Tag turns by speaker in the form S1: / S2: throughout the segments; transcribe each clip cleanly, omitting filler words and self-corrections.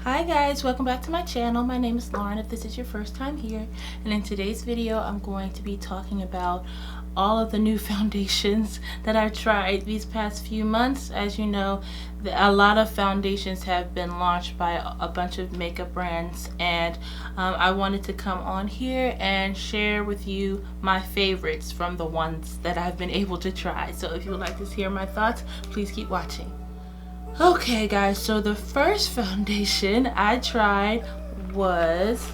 S1: Hi guys, welcome back to my channel. My name is Lauren if this is your first time here, and in today's video I'm going to be talking about all of the new foundations that I tried these past few months. As you know, a lot of foundations have been launched by a bunch of makeup brands, and I wanted to come on here and share with you my favorites from the ones that I've been able to try. So if you would like to hear my thoughts, please keep watching. Okay guys, so the first foundation I tried was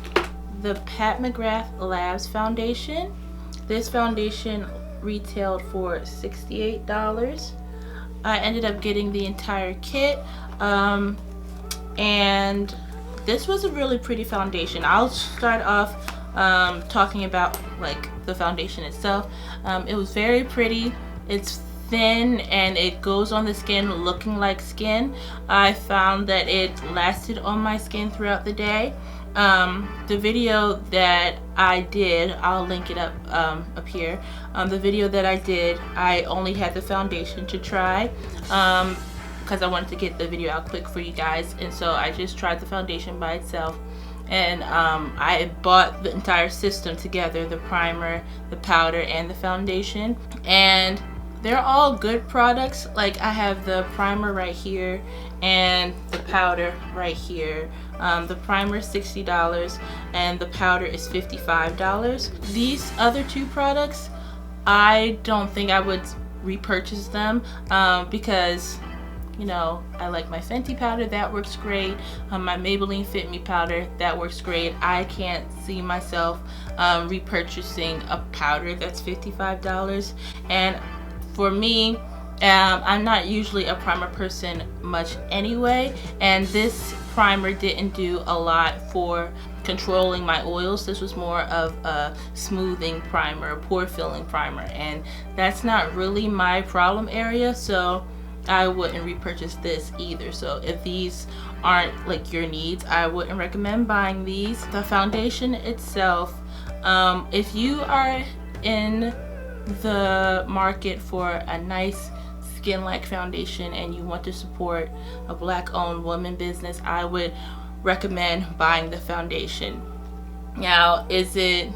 S1: the McGrath Labs foundation. This foundation retailed for $68. I ended up getting the entire kit, and this was a really pretty foundation. I'll start off talking about like the foundation itself. It was very pretty. It's thin and it goes on the skin looking like skin. I found that it lasted on my skin throughout the day. The video that I did, I'll link it up here. The video that I did, I only had the foundation to try because I wanted to get the video out quick for you guys, and so I just tried the foundation by itself. And I bought the entire system together, the primer, the powder, and the foundation, and they're all good products. Like, I have the primer right here and the powder right here. The primer is $60 and the powder is $55. These other two products, I don't think I would repurchase them because, you know, I like my Fenty powder, that works great. My Maybelline Fit Me powder, that works great. I can't see myself repurchasing a powder that's $55. And for me, I'm not usually a primer person much anyway, and this primer didn't do a lot for controlling my oils. This was more of a smoothing primer, a pore filling primer, and that's not really my problem area, so I wouldn't repurchase this either. So if these aren't like your needs, I wouldn't recommend buying these. The foundation itself, if you are in the market for a nice skin-like foundation and you want to support a black-owned woman business, I would recommend buying the foundation. Now, is it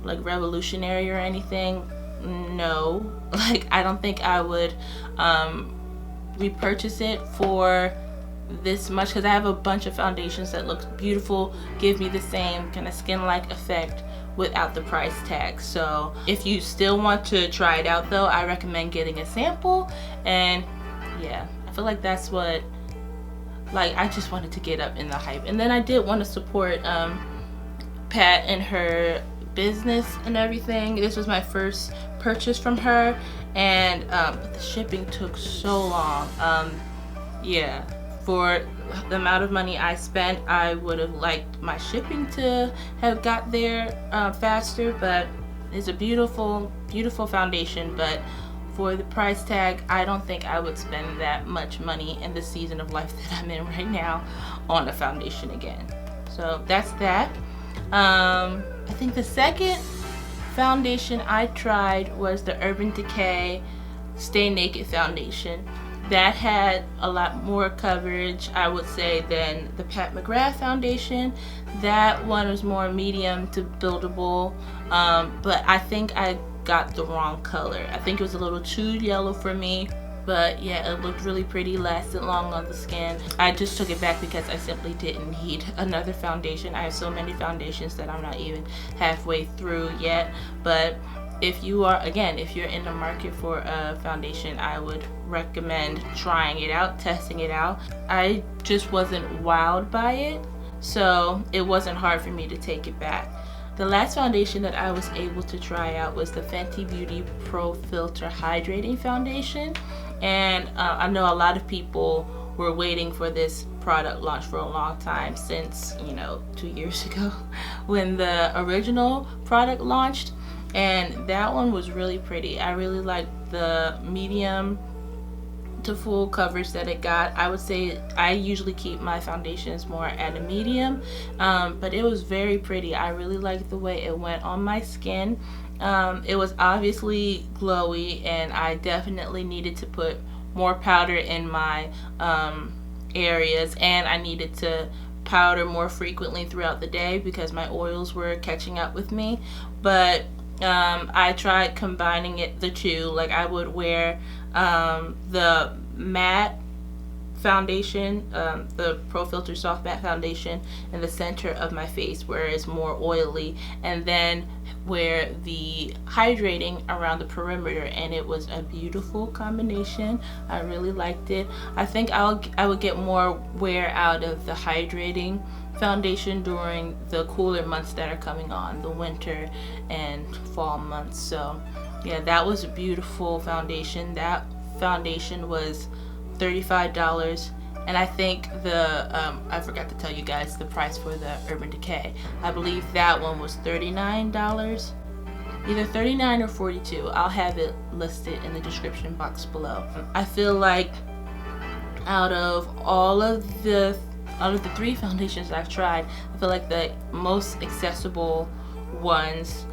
S1: like revolutionary or anything? No. Like, I don't think I would repurchase it for this much, because I have a bunch of foundations that look beautiful, give me the same kind of skin-like effect without the price tag. So if you still want to try it out though, I recommend getting a sample. And yeah, I feel like that's what, like, I just wanted to get up in the hype. And then I did want to support Pat and her business and everything. This was my first purchase from her, and but the shipping took so long. Yeah, for the amount of money I spent, I would have liked my shipping to have got there faster, but it's a beautiful, beautiful foundation. But for the price tag, I don't think I would spend that much money in the season of life that I'm in right now on a foundation again. So that's that. I think the second foundation I tried was the Urban Decay Stay Naked foundation. That had a lot more coverage, I would say, than the McGrath foundation. That one was more medium to buildable, but I think I got the wrong color. I think it was a little too yellow for me, but yeah, it looked really pretty, lasted long on the skin. I just took it back because I simply didn't need another foundation. I have so many foundations that I'm not even halfway through yet. But if you are, again, if you're in the market for a foundation, I would recommend trying it out, testing it out. I just wasn't wowed by it, so it wasn't hard for me to take it back. The last foundation that I was able to try out was the Fenty Beauty Pro Filter Hydrating Foundation, and I know a lot of people were waiting for this product launch for a long time, since, you know, 2 years ago when the original product launched. And that one was really pretty. I really liked the medium to full coverage that it got. I would say I usually keep my foundations more at a medium, but it was very pretty. I really liked the way it went on my skin. It was obviously glowy, and I definitely needed to put more powder in my areas, and I needed to powder more frequently throughout the day because my oils were catching up with me. But I tried combining the two. Like, I would wear the matte foundation, the Pro Filter Soft Matte Foundation, in the center of my face where it's more oily, and then wear the hydrating around the perimeter, and it was a beautiful combination. I really liked it. I think I would get more wear out of the hydrating foundation during the cooler months that are coming on, the winter and fall months. So yeah, that was a beautiful foundation. That foundation was $35, and I think I forgot to tell you guys the price for the Urban Decay. I believe that one was $39, either $39 or $42. I'll have it listed in the description box below. I feel like out of all of the 3 foundations I've tried, I feel like the most accessible ones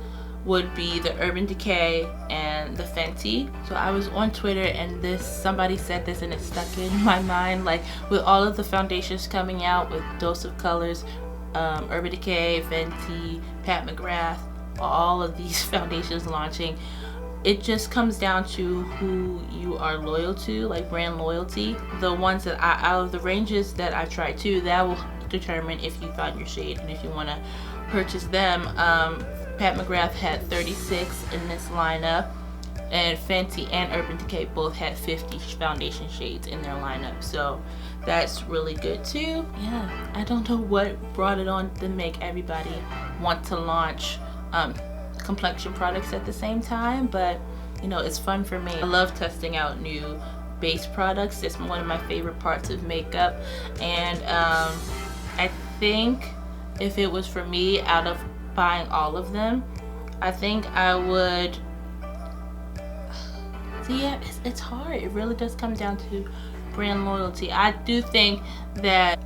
S1: would be the Urban Decay and the Fenty. So I was on Twitter and somebody said this and it stuck in my mind, like with all of the foundations coming out with Dose of Colors, Urban Decay, Fenty, Pat McGrath, all of these foundations launching, it just comes down to who you are loyal to, like brand loyalty. The ones that out of the ranges that I've tried too, that will determine if you found your shade and if you want to purchase them. Pat McGrath had 36 in this lineup, and Fenty and Urban Decay both had 50 foundation shades in their lineup, so that's really good too. Yeah, I don't know what brought it on to make everybody want to launch complexion products at the same time, but you know, it's fun for me. I love testing out new base products. It's one of my favorite parts of makeup, and I think if it was for me, out of buying all of them, I think I would see. Yeah, it's hard. It really does come down to brand loyalty. I do think that,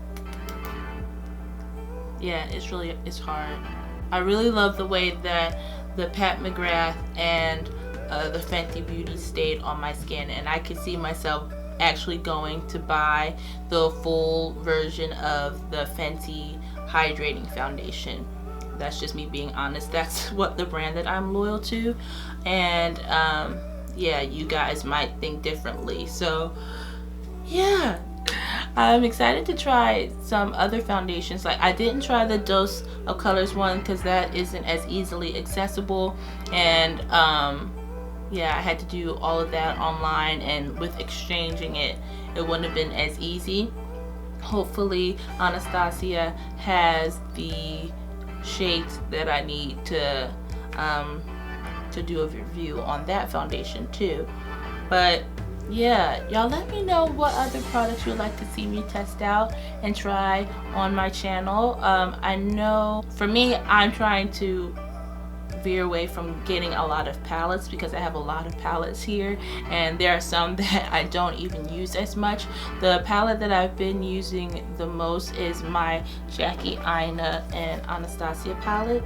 S1: yeah, it's hard. I really love the way that the Pat McGrath and the Fenty Beauty stayed on my skin, and I could see myself actually going to buy the full version of the Fenty hydrating foundation. That's just me being honest. That's what the brand that I'm loyal to, and yeah, you guys might think differently. So yeah, I'm excited to try some other foundations. Like, I didn't try the Dose of Colors one because that isn't as easily accessible, and yeah, I had to do all of that online, and with exchanging it wouldn't have been as easy. Hopefully Anastasia has the shades that I need to do a review on that foundation too. But yeah, y'all let me know what other products you'd like to see me test out and try on my channel. I know for me, I'm trying to veer away from getting a lot of palettes because I have a lot of palettes here, and there are some that I don't even use as much. The palette that I've been using the most is my Jackie Aina and Anastasia palette,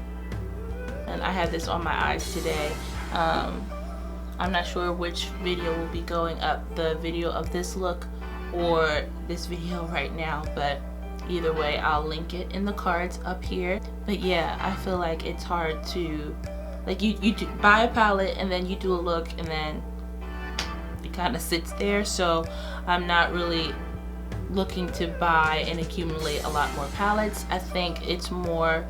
S1: and I have this on my eyes today. I'm not sure which video will be going up, the video of this look or this video right now, but either way, I'll link it in the cards up here. But yeah, I feel like it's hard to, like, you buy a palette and then you do a look and then it kind of sits there. So I'm not really looking to buy and accumulate a lot more palettes. I think it's more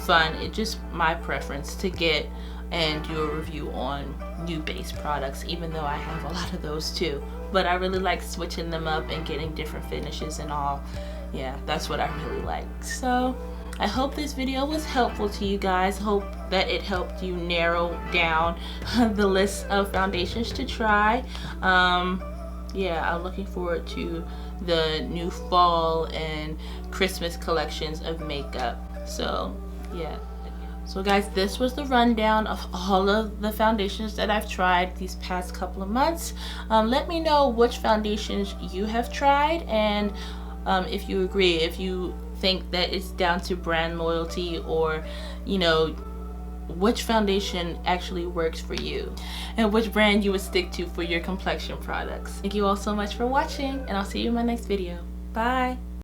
S1: fun, it's just my preference to get and do a review on new base products, even though I have a lot of those too. But I really like switching them up and getting different finishes and all. Yeah, that's what I really like. So I hope this video was helpful to you guys. Hope that it helped you narrow down the list of foundations to try. Yeah, I'm looking forward to the new fall and Christmas collections of makeup. So yeah. So guys, this was the rundown of all of the foundations that I've tried these past couple of months. Let me know which foundations you have tried, and if you agree, if you think that it's down to brand loyalty, or you know, which foundation actually works for you and which brand you would stick to for your complexion products. Thank you all so much for watching, and I'll see you in my next video. Bye.